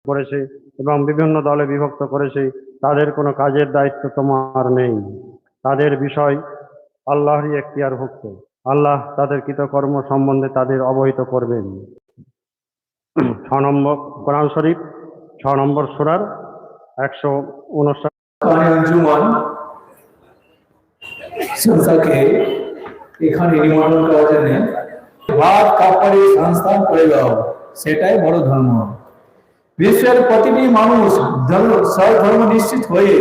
করেছে এবং বিভিন্ন দলে বিভক্ত করেছে, তাদের কোনো কাজের দায়িত্ব তোমার নেই। তাদের বিষয় আল্লাহরই এখতিয়ারভুক্ত। আল্লাহ তাদের কৃতকর্ম সম্বন্ধে তাদের অবহিত করবেন। 6 নম্বর কোরআন শরীফ 6 নম্বর সূরার 159 আঞ্জুমান সংস্থাকে এখানে নিমন্ত্রণ করার জন্য ভাত কাপড়ে সংস্থান করে দাও, সেটাই বড় ধর্ম। বিশ্বের প্রতিটি মানুষ ধর্ম নিশ্চিত হয়ে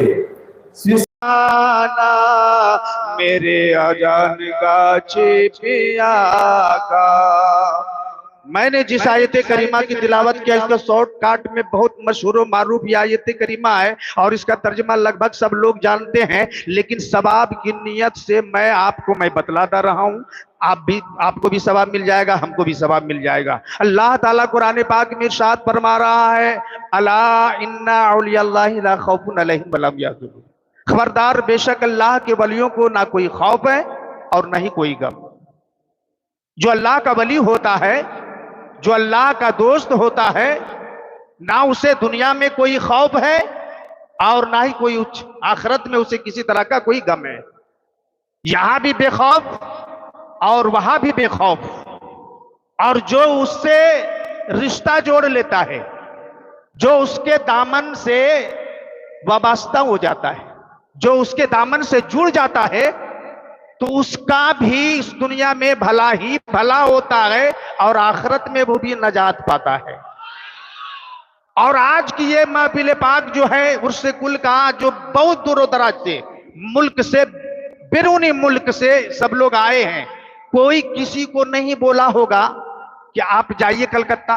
मेरे अजान गाछे पे आका। मैंने जिस आयत करीमा की तिलावत किया इसका शॉर्ट काट में बहुत मशहूर और मारूफ ये आयत करीमा है और इसका तर्जुमा लगभग सब लोग जानते हैं, लेकिन सवाब की नियत से मैं बतलाता रहा हूं। आपको भी सवाब मिल जाएगा, हमको भी सवाब मिल जाएगा। अल्लाह ताला कुरान पाक में इरशाद फरमा रहा है, अला इन्ना औलियाल्लाहि ला खौफुन अलैहिम वला हुम यहज़नून। खबरदार, बेशक अल्लाह के वलियों को ना कोई खौफ है और ना ही कोई गम। जो अल्लाह का वली होता है, जो अल्लाह का दोस्त होता है, ना उसे दुनिया में कोई खौफ है और ना ही कोई आखिरत में उसे किसी तरह का कोई गम है। यहां भी बेखौफ और वहां भी बेखौफ। और जो उससे रिश्ता जोड़ लेता है, जो उसके दामन से वाबस्ता हो जाता है, जो उसके दामन से जुड़ जाता है, तो उसका भी इस दुनिया में भला ही भला होता है और आखिरत में वो भी नजात पाता है। और आज की ये महफिल पाक जो है उर्स कुल का, जो बहुत दूर दराज से मुल्क से, बैरूनी मुल्क से सब लोग आए हैं, कोई किसी को नहीं बोला होगा कि आप जाइए कलकत्ता।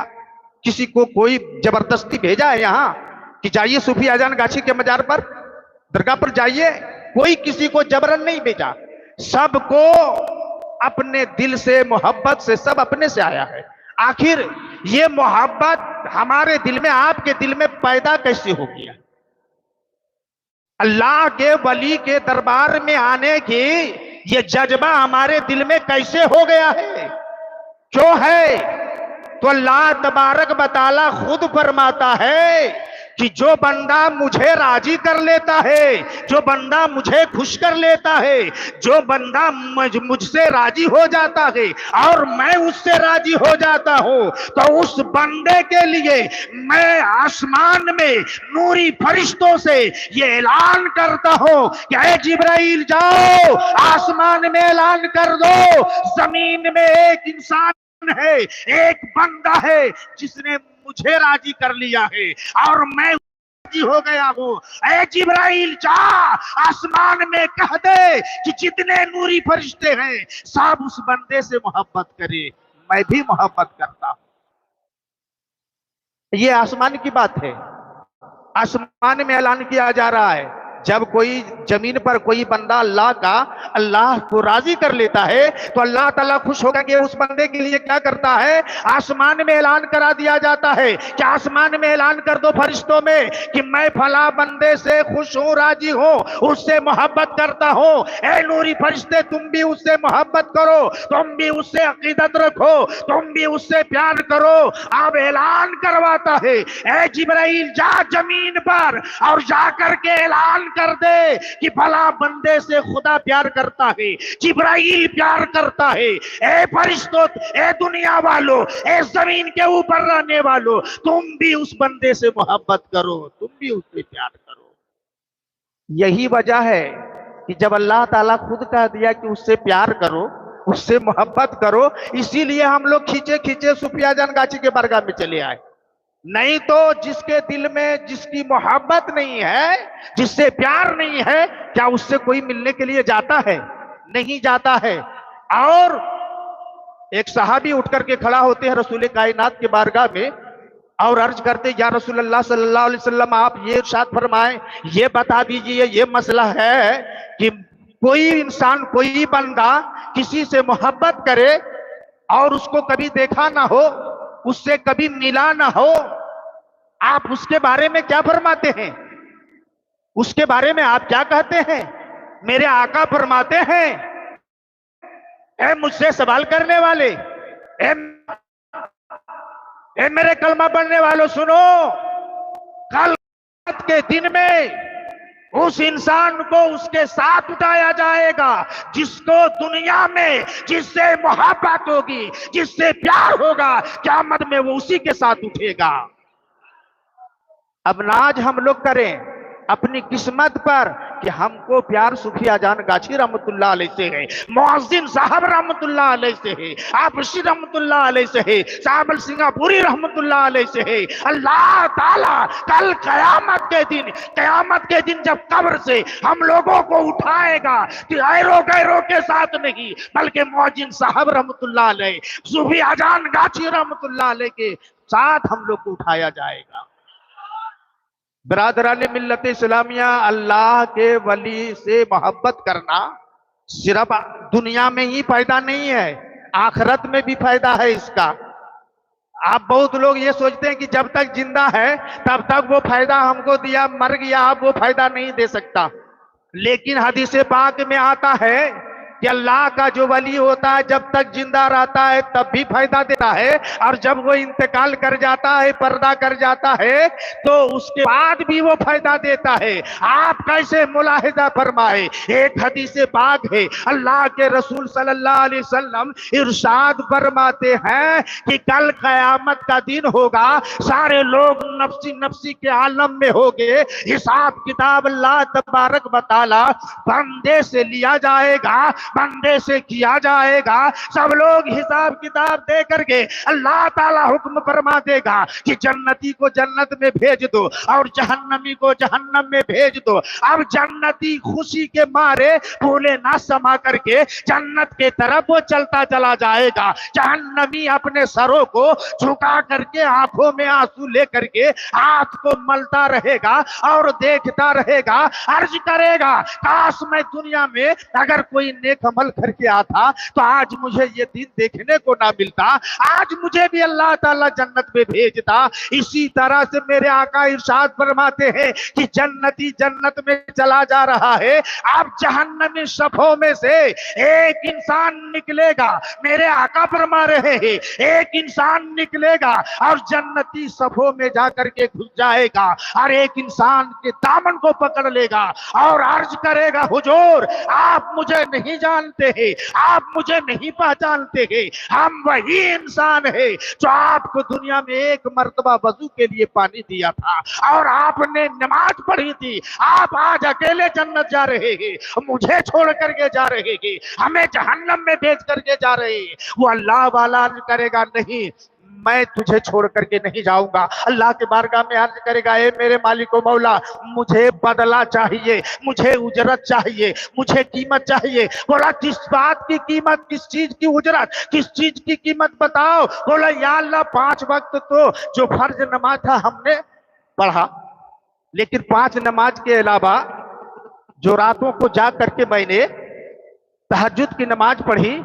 किसी को कोई जबरदस्ती भेजा है यहां कि जाइए सूफी आजान गाछी के मजार पर, दरगाह पर जाइए। कोई किसी को जबरन नहीं भेजा। सबको अपने दिल से, मोहब्बत से, सब अपने से आया है। आखिर ये मोहब्बत हमारे दिल में, आपके दिल में पैदा कैसे हो गया? अल्लाह के वली के दरबार में आने की ये जज्बा हमारे दिल में कैसे हो गया है? क्यों है? तो अल्लाह तबारक व तआला खुद फरमाता है कि जो बंदा मुझे राजी कर लेता है, जो बंदा मुझे खुश कर लेता है, जो बंदा मुझसे राजी हो जाता है और मैं उससे राजी हो जाता हूं, तो उस बंदे के लिए मैं आसमान में नूरी फरिश्तों से ये ऐलान करता हूं कि ऐ जिब्राइल जाओ आसमान में ऐलान कर दो, जमीन में एक इंसान है, एक बंदा है जिसने मुझे राजी कर लिया है और मैं राजी हो गया हूं। ऐ जिब्राइल जा आसमान में कह दे कि जितने नूरी फरिश्ते हैं सब उस बंदे से मोहब्बत करे, मैं भी मोहब्बत करता हूं। ये आसमान की बात है, आसमान में ऐलान किया जा रहा है। जब कोई जमीन पर कोई बंदा अल्लाह को राजी कर लेता है तो अल्लाह ताला खुश होकर के उस बंदे के लिए क्या करता है? आसमान में ऐलान करा दिया जाता है कि आसमान में ऐलान कर दो फरिश्तों में कि मैं फला बंदे से खुश हूं, राजी हूं, उससे मोहब्बत करता हूं। ऐ नूरी फरिश्ते, तुम भी उससे मोहब्बत करो, तुम भी उससे अकीदत रखो, तुम भी उससे प्यार करो। अब ऐलान करवाता है, ऐ जिब्राइल जा जमीन पर और जाकर के ऐलान कर दे कि भला बंदे से खुदा प्यार करता है, जिब्राइल प्यार करता है। ए फरिश्तों, ए दुनिया वालों, ए जमीन के ऊपर रहने वालों, तुम भी उस बंदे से मोहब्बत करो, तुम भी उससे प्यार करो। यही वजह है कि जब अल्लाह ताला खुद कह दिया कि उससे प्यार करो, उससे मोहब्बत करो, इसीलिए हम लोग खींचे खींचे सूफिया जान गाछी के बरगाह में चले आए। नहीं तो जिसके दिल में जिसकी मोहब्बत नहीं है, जिससे प्यार नहीं है, क्या उससे कोई मिलने के लिए जाता है? नहीं जाता है। और एक सहाबी उठ करके खड़ा होते हैं रसूल कायनात के बारगाह में और अर्ज करते, या रसूल अल्लाह सल्लल्लाहु अलैहि वसल्लम, आप ये इरशाद फरमाएं, ये बता दीजिए, ये मसला है कि कोई इंसान, कोई बंदा किसी से मोहब्बत करे और उसको कभी देखा ना हो, उससे कभी मिला ना हो, आप उसके बारे में क्या फरमाते हैं? उसके बारे में आप क्या कहते हैं? मेरे आका फरमाते हैं, ए मुझसे सवाल करने वाले, ए मेरे कलमा पढ़ने वालों सुनो, کے دن میں उस इंसान को उसके साथ उठाया जाएगा जिसको दुनिया में जिससे मोहब्बत होगी, जिससे प्यार होगा, क़यामत में वो उसी के साथ उठेगा। अब नाज हम लोग करें अपनी किस्मत पर कि हमको प्यार सूफी अजान गाछी रहमतुल्लाह अलैह से है, मुअज्जिन साहब रहमतुल्लाह अलैह से है, आपसी रहमतुल्लाह अलैह से है, साहब सिंगापुरी रहमतुल्लाह अलैह से है। अल्लाह ताला कल कयामत के दिन जब कब्र से हम लोगों को उठाएगा कि गैरों गैरों के साथ नहीं बल्कि मुअज्जिन साहब रहमतुल्लाह अलैह, सूफी अजान गाछी रहमतुल्लाह अलैह के साथ हम लोग को उठाया जाएगा। बरादरान मिल्लत इस्लामिया, अल्लाह के वली से मोहब्बत करना सिर्फ दुनिया में ही फायदा नहीं है, आखिरत में भी फायदा है इसका। आप बहुत लोग ये सोचते हैं कि जब तक जिंदा है तब तक वो फायदा हमको दिया, मर गया अब वो फायदा नहीं दे सकता। लेकिन हदीस पाक में आता है कि अल्लाह का जो वली होता है जब तक जिंदा रहता है तब भी फायदा देता है, और जब वो इंतकाल कर जाता है, पर्दा कर जाता है, तो उसके बाद भी वो फायदा देता है। आप कैसे मुलाहिजा फरमाए, एक हदीस पाक है, अल्लाह के रसूल सल्लल्लाहु अलैहि वसल्लम इरशाद फरमाते हैं कि कल कयामत का दिन होगा, सारे लोग नफ्सी नफ्सी के आलम में होंगे, हिसाब किताब अल्लाह तबारक व तआला बंदे से लिया जाएगा, बंदे से किया जाएगा। सब लोग हिसाब किताब दे करके अल्लाह ताला हुक्म फरमा देगा कि जन्नती को जन्नत में भेज दो और जहन्नमी को जहन्नम में भेज दो। अब जन्नती खुशी के मारे फूले ना समा करके जन्नत के तरफ वो चलता चला जाएगा, जहन्नमी अपने सरों को झुका करके आंखों में आंसू ले करके हाथ को मलता रहेगा और देखता रहेगा, अर्ज करेगा काश मैं दुनिया में अगर कोई नेक अमल करके आता तो आज मुझे ये दिन देखने को ना मिलता, आज मुझे भी अल्लाह ताला जन्नत में भेजता। इसी तरह से मेरे आका इरशाद फरमाते हैं कि जन्नती जन्नत में चला जा रहा है, अब जहन्नमी सफों में से एक इंसान निकलेगा, मेरे आका फरमा रहे हैं एक इंसान निकलेगा और जन्नती सफों में जाकर के घुस जाएगा और एक इंसान के दामन को पकड़ लेगा और अर्ज करेगा हुजूर आप मुझे नहीं जानते हैं, आप मुझे नहीं पहचानते हैं, हम वही इंसान है जो आपको दुनिया में एक मर्तबा वजू के लिए पानी दिया था और आपने नमाज पढ़ी थी, आप आज अकेले जन्नत जा रहे हैं, मुझे छोड़ करके जा रहे हैं, हमें जहन्नम में भेज करके जा रहे हैं। वो अल्लाह वाला अर्ज करेगा नहीं मैं तुझे छोड़ करके नहीं जाऊंगा, अल्लाह के बारगाह में अर्ज करेगा ए मेरे मालिक व मौला मुझे बदला चाहिए, मुझे उजरत चाहिए, मुझे कीमत चाहिए। बोला किस बात की कीमत, किस चीज की उजरत, किस चीज की कीमत बताओ। बोला या अल्लाह 5 वक्त तो जो फर्ज नमाज था हमने पढ़ा, लेकिन 5 नमाज के अलावा जो रातों को जाग करके मैंने तहज्जुद की नमाज पढ़ी,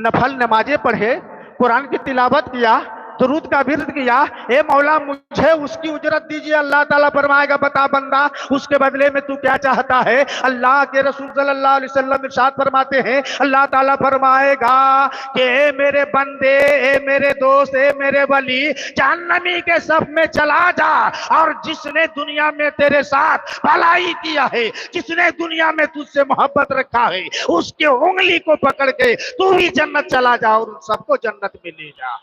नफल नमाजें पढ़े, कुरान की तिलावत किया, दुरूद का विर्द किया, ए मौला मुझे उसकी उजरत दीजिए। अल्लाह ताला फरमाएगा बता बंदा उसके बदले में तू क्या चाहता है। अल्लाह के रसूल सल्लल्लाहु अलैहि वसल्लम इरशाद फरमाते हैं, अल्लाह ताला फरमाएगा कि ए मेरे बंदे, ए मेरे दोस्त, ए मेरे वली जहन्नमी के सफ में चला जा और जिसने दुनिया में तेरे साथ भलाई किया है, जिसने दुनिया में तुझसे मोहब्बत रखा है, उसके उंगली को पकड़ के तू भी जन्नत चला जा और उन सबको जन्नत में ले जा।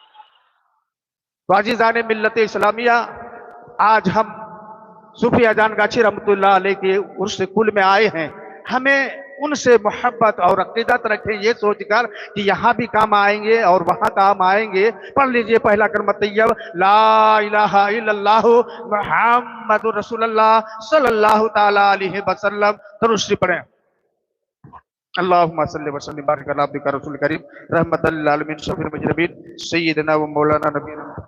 वाजिज़ाने मिल्लत इस्लामिया, आज हम सूफी अजान गाछी रहमतुल्लाह अलैह के उर्स कुल में आए हैं, हमें उनसे मोहब्बत और अकीदत रखें ये सोचकर कि यहाँ भी काम आएंगे और वहाँ काम आएंगे। पढ़ लीजिए पहला कलमा तैयब ला इलाहा इल्लल्लाह मुहम्मदुर रसूलुल्लाह सल्लल्लाहु ताला अलैहि वसल्लम। दरूद शरीफ पढ़ें। अल्लाहुम्मा सल्लि व सल्लिम बारिक अला अब्दिका रसूल करीम रहमतल लिल आलमीन शफीउल मुजरिमीन सय्यिदना व मौलाना नबीना